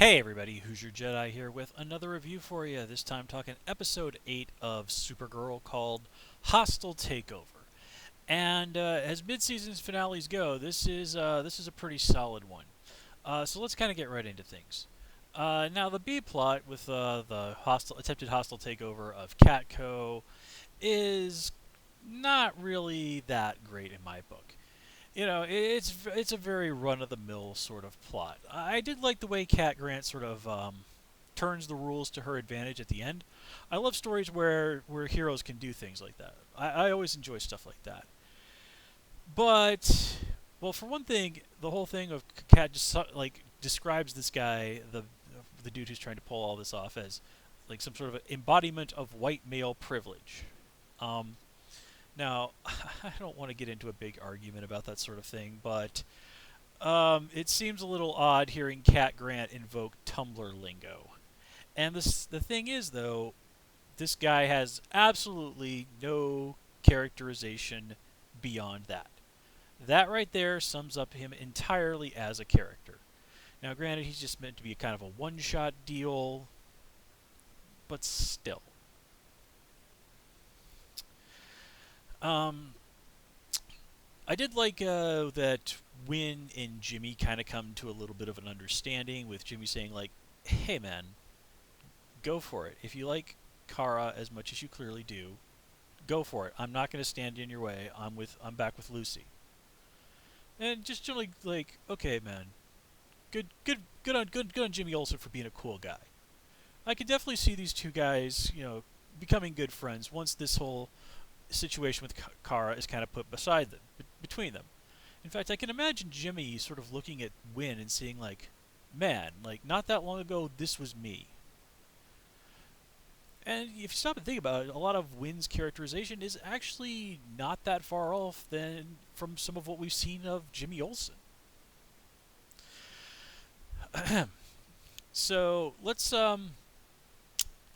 Hey everybody, Who's Your Jedi here with another review for you. This time talking episode 8 of Supergirl called Hostile Takeover. And as mid-season finales go, this is a pretty solid one. So let's kind of get right into things. Now the B plot with the attempted hostile takeover of Catco is not really that great in my book. It's a very run of the mill sort of plot. I did like the way Cat Grant sort of turns the rules to her advantage at the end. I love stories where heroes can do things like that. I always enjoy stuff like that. But well, for one thing, the whole thing of Cat just like describes this guy, the dude who's trying to pull all this off, as like some sort of embodiment of white male privilege. Um, Now, I don't want to get into a big argument about that sort of thing, but it seems a little odd hearing Cat Grant invoke Tumblr lingo. And the thing is, though, this guy has absolutely no characterization beyond that. That right there sums up him entirely as a character. Now, granted, he's just meant to be a kind of a one-shot deal, but still. Um, I did like that Win and Jimmy kind of come to a little bit of an understanding, with Jimmy saying like, "Hey man, go for it. If you like Kara as much as you clearly do, go for it. I'm not going to stand in your way. I'm back with Lucy." And just generally like, "Okay man, good on Jimmy Olsen for being a cool guy." I could definitely see these two guys, becoming good friends once this whole situation with Kara is kind of put beside them, between them. In fact, I can imagine Jimmy sort of looking at Win and seeing like, man, like not that long ago, this was me. And if you stop and think about it, a lot of Win's characterization is actually not that far off than from some of what we've seen of Jimmy Olsen. So let's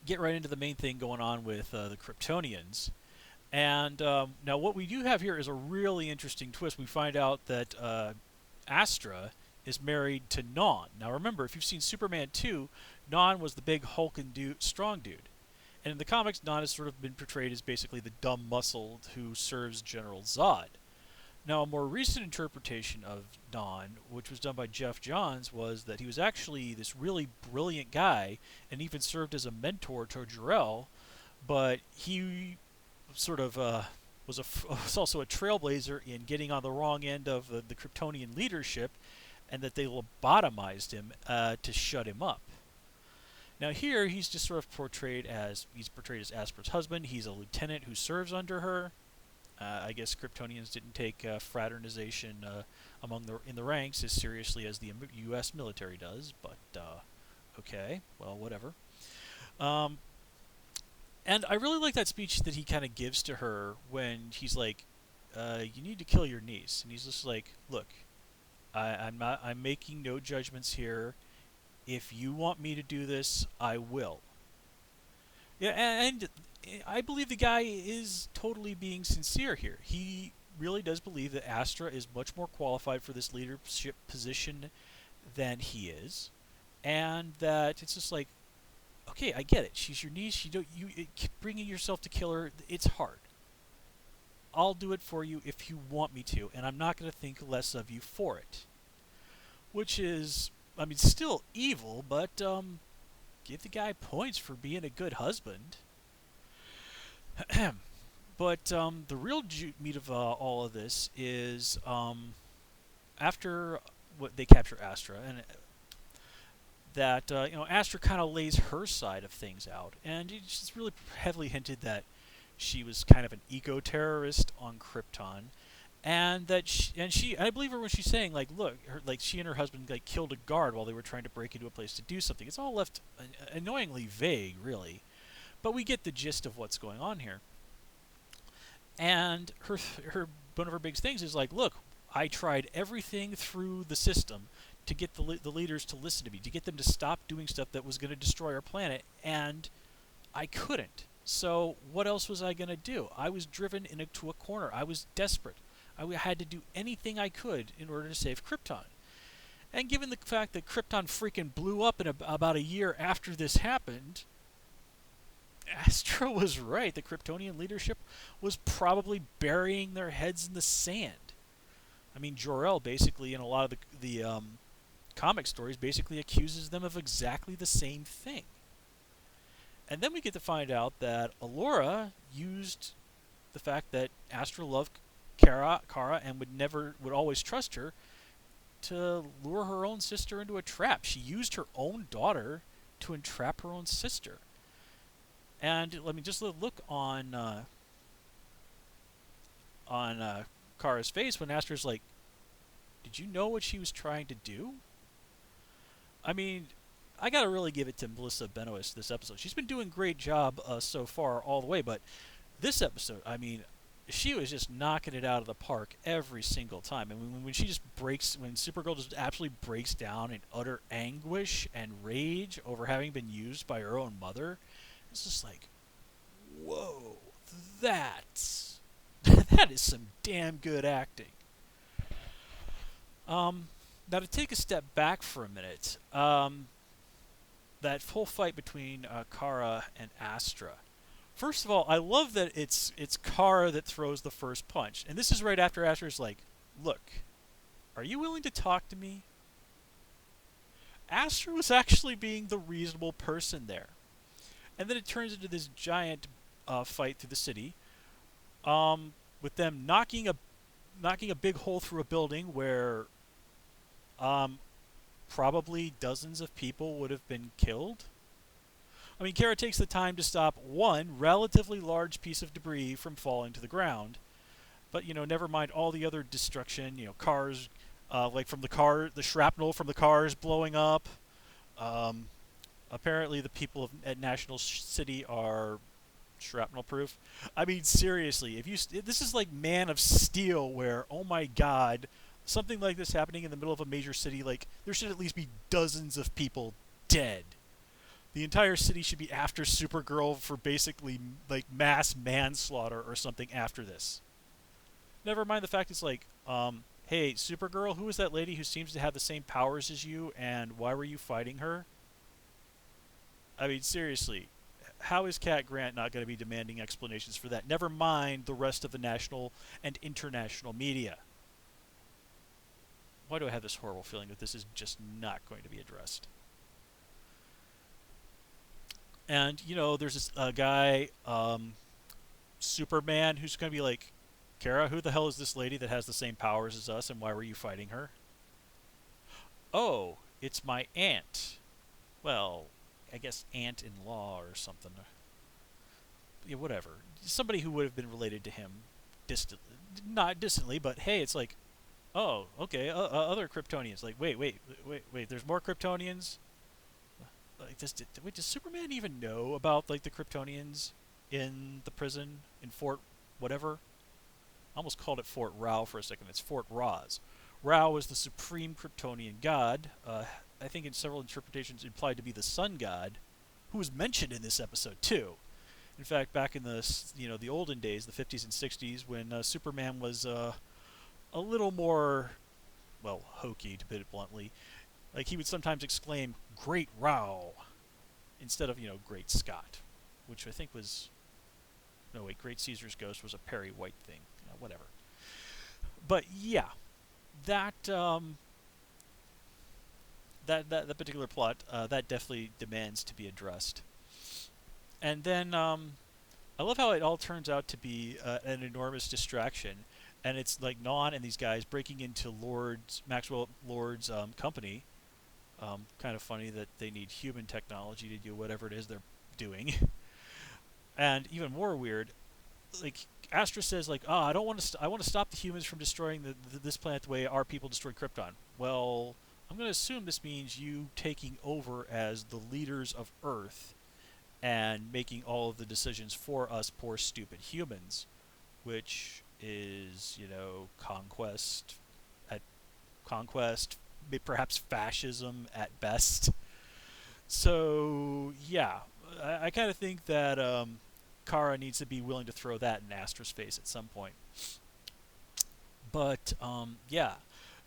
get right into the main thing going on with the Kryptonians. And now, what we do have here is a really interesting twist. We find out that Astra is married to Non. Now, remember, if you've seen Superman 2, Non was the big hulking dude, strong dude. And in the comics, Non has sort of been portrayed as basically the dumb muscle who serves General Zod. Now, a more recent interpretation of Non, which was done by Jeff Johns, was that he was actually this really brilliant guy and even served as a mentor to Jor-El, but he sort of was also a trailblazer in getting on the wrong end of the Kryptonian leadership, and that they lobotomized him to shut him up. Now here he's portrayed as Asper's husband. He's a lieutenant who serves under her. I guess Kryptonians didn't take fraternization in the ranks as seriously as the U.S. military does, but okay, well, whatever. Um, and I really like that speech that he kind of gives to her when he's like, "You need to kill your niece," and he's just like, "Look, I'm making no judgments here. If you want me to do this, I will." Yeah, and I believe the guy is totally being sincere here. He really does believe that Astra is much more qualified for this leadership position than he is, and that it's just like, okay, I get it. She's your niece. Bringing yourself to kill her, it's hard. I'll do it for you if you want me to, and I'm not going to think less of you for it. Which is, I mean, still evil, but give the guy points for being a good husband. But the real meat of all of this is after what they capture Astra, and that Astra kind of lays her side of things out, and it's really heavily hinted that she was kind of an eco-terrorist on Krypton, and that I believe her when she's saying like, look, like she and her husband like killed a guard while they were trying to break into a place to do something. It's all left annoyingly vague, really, but we get the gist of what's going on here. And her one of her big things is like, look, I tried everything through the system to get the leaders to listen to me, to get them to stop doing stuff that was going to destroy our planet, and I couldn't. So what else was I going to do? I was driven into a corner. I was desperate. I had to do anything I could in order to save Krypton. And given the fact that Krypton freaking blew up in about a year after this happened, Astra was right. The Kryptonian leadership was probably burying their heads in the sand. I mean, Jor-El basically, in a lot of the comic stories, basically accuses them of exactly the same thing. And then we get to find out that Alora used the fact that Astra loved Kara and would always trust her to lure her own sister into a trap. She used her own daughter to entrap her own sister. And let me just look on Kara's face when Astra's like, "Did you know what she was trying to do?" I mean, I gotta really give it to Melissa Benoist this episode. She's been doing a great job so far all the way, but this episode, I mean, she was just knocking it out of the park every single time. And when she just when Supergirl just absolutely breaks down in utter anguish and rage over having been used by her own mother, it's just like, whoa, that's that is some damn good acting. Now to take a step back for a minute, that whole fight between Kara and Astra. First of all, I love that it's Kara that throws the first punch, and this is right after Astra's like, "Look, are you willing to talk to me?" Astra was actually being the reasonable person there, and then it turns into this giant fight through the city, with them knocking a big hole through a building where probably dozens of people would have been killed. I mean, Kara takes the time to stop one relatively large piece of debris from falling to the ground, but never mind all the other destruction. Cars, like from the shrapnel from the cars blowing up. Apparently, the people at National City are shrapnel-proof. I mean, seriously, this is like Man of Steel, where oh my God, something like this happening in the middle of a major city, like there should at least be dozens of people dead. The entire city should be after Supergirl for basically like mass manslaughter or something after this. Never mind the fact it's like, hey, Supergirl, who is that lady who seems to have the same powers as you, and why were you fighting her? I mean, seriously, how is Cat Grant not going to be demanding explanations for that? Never mind the rest of the national and international media. Why do I have this horrible feeling that this is just not going to be addressed? And, there's this guy, Superman, who's going to be like, "Kara, who the hell is this lady that has the same powers as us, and why were you fighting her?" "Oh, it's my aunt." Well, I guess aunt-in-law or something. Yeah, whatever. Somebody who would have been related to him distantly. Not distantly, but hey, it's like, oh, okay, other Kryptonians. Like, wait, there's more Kryptonians? Like, does Superman even know about like the Kryptonians in the prison in Fort whatever? I almost called it Fort Rao for a second. It's Fort Roz. Rao was the supreme Kryptonian god. I think in several interpretations implied to be the sun god, who was mentioned in this episode too. In fact, back in the olden days, the 50s and 60s, when Superman was a little more, well, hokey, to put it bluntly, like he would sometimes exclaim "Great Rao" instead of Great Scott, which I think was, no wait, Great Caesar's Ghost was a Perry White thing, whatever. But yeah, that that particular plot that definitely demands to be addressed. And then I love how it all turns out to be an enormous distraction, and it's like Non and these guys breaking into Maxwell Lord's company. Kind of funny that they need human technology to do whatever it is they're doing. And even more weird, like Astra says, like, I don't want to. I want to stop the humans from destroying this planet the way our people destroyed Krypton. Well, I'm going to assume this means you taking over as the leaders of Earth and making all of the decisions for us poor stupid humans, which is, conquest, perhaps fascism at best. So yeah, I kind of think that Kara needs to be willing to throw that in Astra's face at some point. But yeah,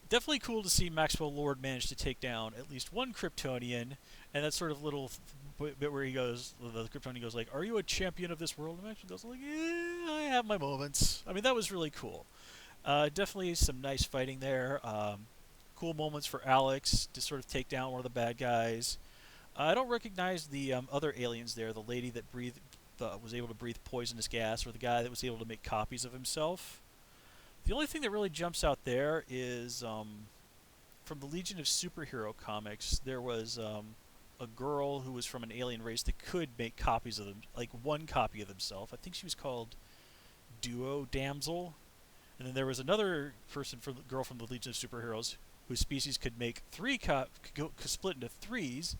definitely cool to see Maxwell Lord manage to take down at least one Kryptonian, and that sort of little bit where he goes, the Kryptonian goes like, "Are you a champion of this world?" And Maxwell goes like, "Yeah, I have my moments." I mean, that was really cool. Definitely some nice fighting there. Cool moments for Alex to sort of take down one of the bad guys. I don't recognize the other aliens there. The lady that was able to breathe poisonous gas, or the guy that was able to make copies of himself. The only thing that really jumps out there is from the Legion of Superhero comics. There was a girl who was from an alien race that could make copies of them, like one copy of themselves. I think she was called Duo Damsel. And then there was another person, from the girl from the Legion of Superheroes, whose species could make could split into threes.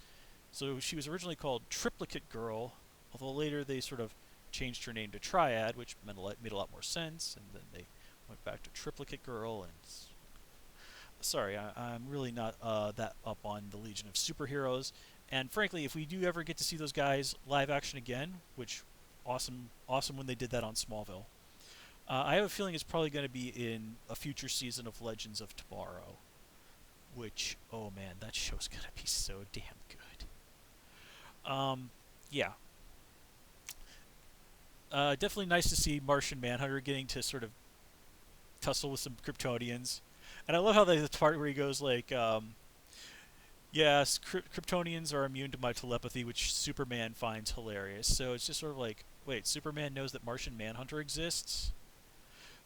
So she was originally called Triplicate Girl, although later they sort of changed her name to Triad, which made a lot more sense. And then they went back to Triplicate Girl. And sorry, I'm really not that up on the Legion of Superheroes. And frankly, if we do ever get to see those guys live action again, which awesome when they did that on Smallville. I have a feeling it's probably going to be in a future season of Legends of Tomorrow, which, oh man, that show's going to be so damn good. Yeah. Definitely nice to see Martian Manhunter getting to sort of tussle with some Kryptonians. And I love how the part where he goes like, yes, Kryptonians are immune to my telepathy, which Superman finds hilarious. So it's just sort of like, wait, Superman knows that Martian Manhunter exists?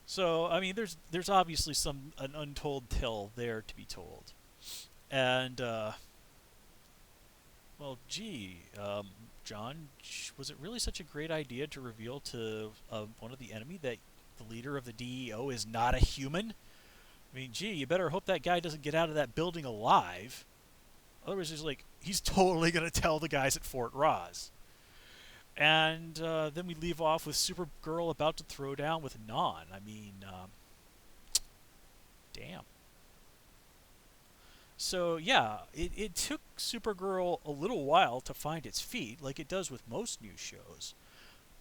So I mean, there's obviously an untold tale there to be told, and well, gee, John, was it really such a great idea to reveal to one of the enemy that the leader of the DEO is not a human? I mean, gee, you better hope that guy doesn't get out of that building alive. Otherwise, he's totally gonna tell the guys at Fort Ross. And then we leave off with Supergirl about to throw down with Non. I mean, damn. So, yeah, it took Supergirl a little while to find its feet, like it does with most new shows.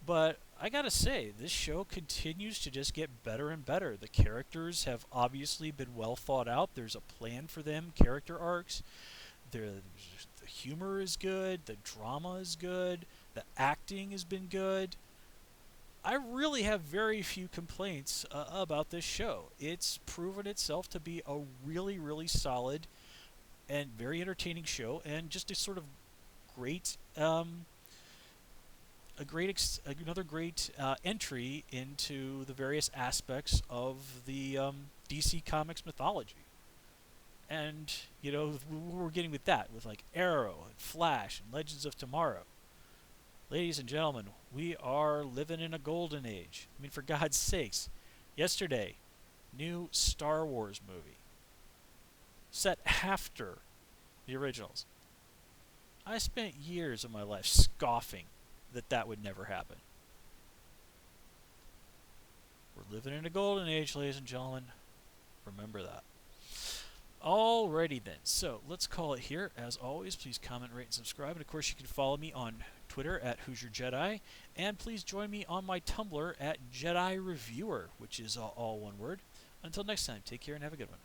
But I gotta say, this show continues to just get better and better. The characters have obviously been well thought out. There's a plan for them, character arcs. The humor is good, the drama is good, the acting has been good. I really have very few complaints about this show. It's proven itself to be a really, really solid and very entertaining show, and just a sort of great, another great entry into the various aspects of the DC Comics mythology. And, we're getting with that, with like Arrow and Flash and Legends of Tomorrow. Ladies and gentlemen, we are living in a golden age. I mean, for God's sakes, yesterday, new Star Wars movie set after the originals. I spent years of my life scoffing that would never happen. We're living in a golden age, ladies and gentlemen. Remember that. Alrighty then, so let's call it here. As always, please comment, rate, and subscribe. And of course, you can follow me on Twitter at Who's Your Jedi. And please join me on my Tumblr at Jedi Reviewer, which is all one word. Until next time, take care and have a good one.